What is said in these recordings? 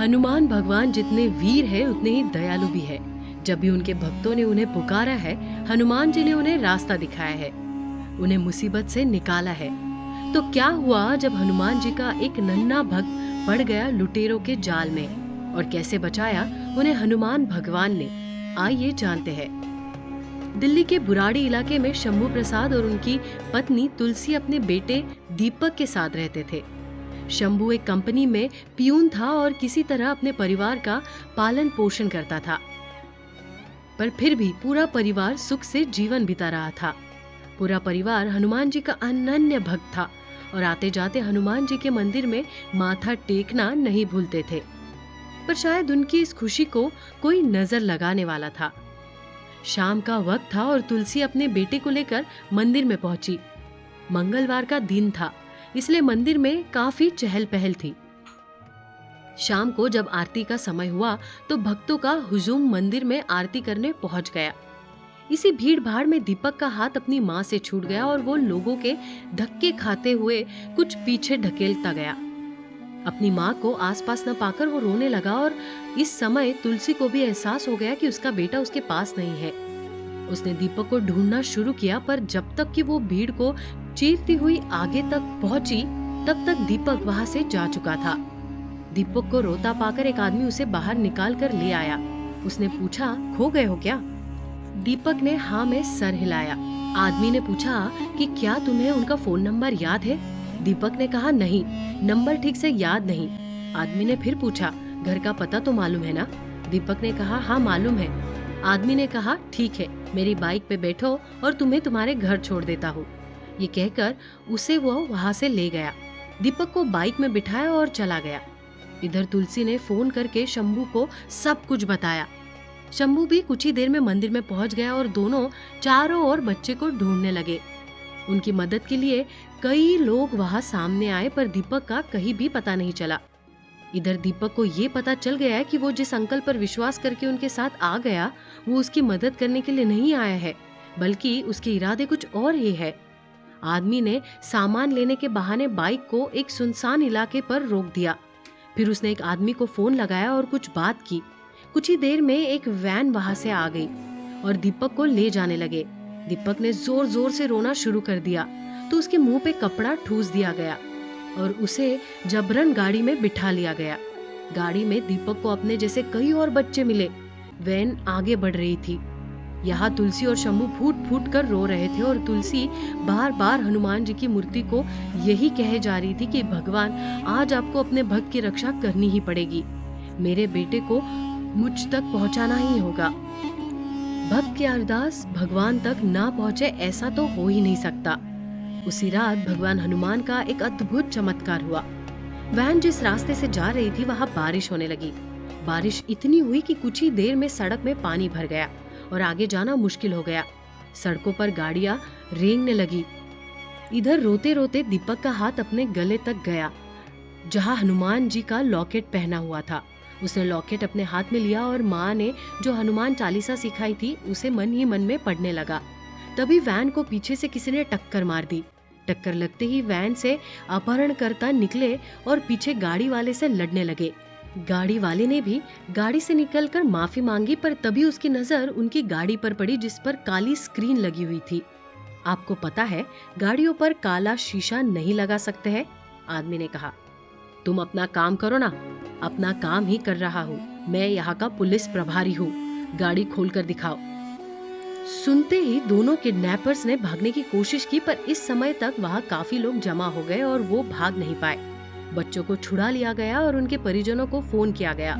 हनुमान भगवान जितने वीर है उतने ही दयालु भी है। जब भी उनके भक्तों ने उन्हें पुकारा है, हनुमान जी ने उन्हें रास्ता दिखाया है, उन्हें मुसीबत से निकाला है। तो क्या हुआ जब हनुमान जी का एक नन्हा भक्त पड़ गया लुटेरों के जाल में, और कैसे बचाया उन्हें हनुमान भगवान ने, आइए जानते हैं। दिल्ली के बुराड़ी इलाके में शंभू प्रसाद और उनकी पत्नी तुलसी अपने बेटे दीपक के साथ रहते थे। शंभू एक कंपनी में पियून था और किसी तरह अपने परिवार का पालन पोषण करता था, पर फिर भी पूरा परिवार सुख से जीवन बिता रहा था। पूरा परिवार हनुमान जी का अनन्य भक्त था और आते जाते हनुमान जी के मंदिर में माथा टेकना नहीं भूलते थे। पर शायद उनकी इस खुशी को कोई नजर लगाने वाला था। शाम का वक्त था और तुलसी अपने बेटे को लेकर मंदिर में पहुंची। मंगलवार का दिन था, इसलिए मंदिर में काफी चहल पहल थी। शाम को जब आरती का समय हुआ तो भक्तों का हुजूम मंदिर में आरती करने पहुंच गया। इसी भीड़ भाड़ में दीपक का हाथ अपनी माँ से छूट गया और वो लोगों के धक्के खाते हुए कुछ पीछे ढकेलता गया। अपनी माँ को आसपास न पाकर वो रोने लगा और इस समय तुलसी को भी एहसास हो गया कि उसका बेटा उसके पास नहीं है। उसने दीपक को ढूंढना शुरू किया, पर जब तक कि वो भीड़ को चीरती हुई आगे तक पहुंची तब तक दीपक वहां से जा चुका था। दीपक को रोता पाकर एक आदमी उसे बाहर निकाल कर ले आया। उसने पूछा, खो गए हो क्या? दीपक ने हाँ में सर हिलाया। आदमी ने पूछा कि क्या तुम्हें उनका फोन नंबर याद है? दीपक ने कहा, नहीं, नंबर ठीक से याद नहीं। आदमी ने फिर पूछा, घर का पता तो मालूम है ना? दीपक ने कहा, हाँ मालूम है। आदमी ने कहा, ठीक है, मेरी बाइक पे बैठो और तुम्हें तुम्हारे घर छोड़ देता हूँ। ये कहकर उसे वो वहाँ से ले गया। दीपक को बाइक में बिठाया और चला गया। इधर तुलसी ने फोन करके शंभू को सब कुछ बताया। शंभू भी कुछ ही देर में मंदिर में पहुंच गया और दोनों चारों ओर बच्चे को ढूंढने लगे। उनकी मदद के लिए कई लोग वहां सामने आए, पर दीपक का कहीं भी पता नहीं चला। इधर दीपक को ये पता चल गया है कि वो जिस अंकल पर विश्वास करके उनके साथ आ गया, वो उसकी मदद करने के लिए नहीं आया है, बल्कि उसके इरादे कुछ और ही है। आदमी ने सामान लेने के बहाने बाइक को एक सुनसान इलाके पर रोक दिया। फिर उसने एक आदमी को फोन लगाया और कुछ बात की। कुछ ही देर में एक वैन वहां से आ गई और दीपक को ले जाने लगे। दीपक ने जोर जोर से रोना शुरू कर दिया तो उसके मुंह पे कपड़ा ठूस दिया गया और उसे जबरन गाड़ी में बिठा लिया गया। गाड़ी में दीपक को अपने जैसे कई और बच्चे मिले। वैन आगे बढ़ रही थी। यहाँ तुलसी और शंभू फूट फूट कर रो रहे थे और तुलसी बार बार हनुमान जी की मूर्ति को यही कहे जा रही थी कि भगवान, आज आपको अपने भक्त की रक्षा करनी ही पड़ेगी। मेरे बेटे को मुझ तक पहुंचाना ही होगा। भक्त की अरदास भगवान तक ना पहुंचे ऐसा तो हो ही नहीं सकता। उसी रात भगवान हनुमान का एक अद्भुत चमत्कार हुआ। वैन जिस रास्ते से जा रही थी वहां बारिश होने लगी। बारिश इतनी हुई कि कुछ ही देर में सड़क में पानी भर गया और आगे जाना मुश्किल हो गया। सड़कों पर गाड़ियां रेंगने लगी। इधर रोते रोते दीपक का हाथ अपने गले तक गया जहां हनुमान जी का लॉकेट पहना हुआ था। उसने लॉकेट अपने हाथ में लिया और माँ ने जो हनुमान चालीसा सिखाई थी उसे मन ही मन में पढ़ने लगा। तभी वैन को पीछे से किसी ने टक्कर मार दी। टक्कर लगते ही वैन से अपहरणकर्ता निकले और पीछे गाड़ी वाले से लड़ने लगे। गाड़ी वाले ने भी गाड़ी से निकलकर माफी मांगी, पर तभी उसकी नजर उनकी गाड़ी पर पड़ी जिस पर काली स्क्रीन लगी हुई थी। आपको पता है, गाड़ियों पर काला शीशा नहीं लगा सकते हैं, आदमी ने कहा। तुम अपना काम करो ना। अपना काम ही कर रहा हूँ, मैं यहाँ का पुलिस प्रभारी हूँ, गाड़ी खोल कर दिखाओ। सुनते ही दोनों किडनैपर्स ने भागने की कोशिश की, पर इस समय तक वहाँ काफी लोग जमा हो गए और वो भाग नहीं पाए। बच्चों को छुड़ा लिया गया और उनके परिजनों को फोन किया गया।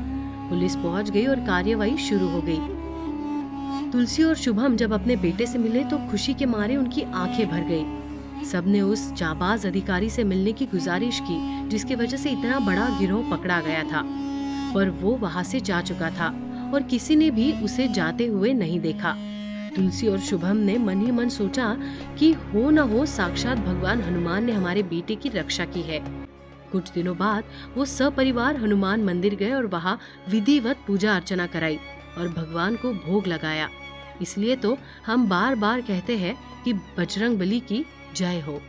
पुलिस पहुंच गई और कार्यवाही शुरू हो गई। तुलसी और शुभम जब अपने बेटे से मिले तो खुशी के मारे उनकी आंखें भर गई। सबने उस जाबाज अधिकारी से मिलने की गुजारिश की जिसकी वजह से इतना बड़ा गिरोह पकड़ा गया था, पर वो वहां से जा चुका था और किसी ने भी उसे जाते हुए नहीं देखा। तुलसी और शुभम ने मन ही मन सोचा कि हो न हो साक्षात भगवान हनुमान ने हमारे बेटे की रक्षा की है। कुछ दिनों बाद वो सपरिवार हनुमान मंदिर गए और वहाँ विधिवत पूजा अर्चना कराई और भगवान को भोग लगाया। इसलिए तो हम बार बार कहते हैं कि बजरंग बली की जय हो।